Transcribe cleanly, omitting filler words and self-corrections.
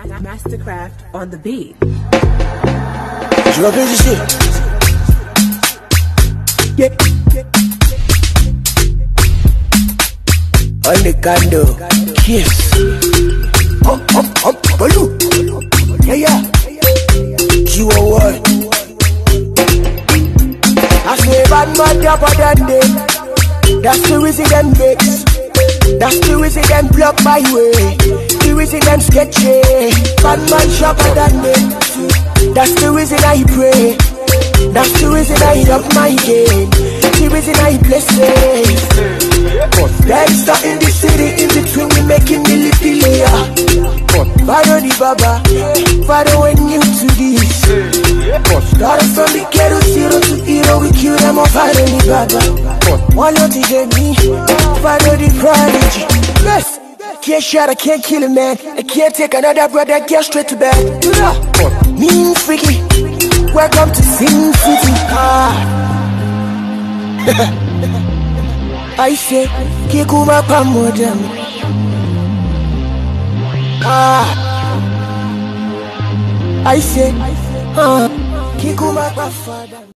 Mastercraft on the beat. Je vais faire ici. Yeah. On the candle. Kiss. Baloo. Yeah. G1. I say bad man tougher than them. That's the reason them mix. That's the reason them block my way. The reason them sketchy. Bad man sharper than them. That's the reason I pray. That's the reason I up my game. The reason I bless it. Gangsta in the city, in between we making million. Follow the baba, follow when you to this. Started from the ghetto, zero to hero, we kill them all. Follow the baba, one not to get me. Follow the prodigy. Yes, can't shot, I can't kill a man. I can't take another brother, get straight to bed. Mean freaky, welcome to Sin City. I say, Kikuma Pamodam. I say, Kikuma Pafadam.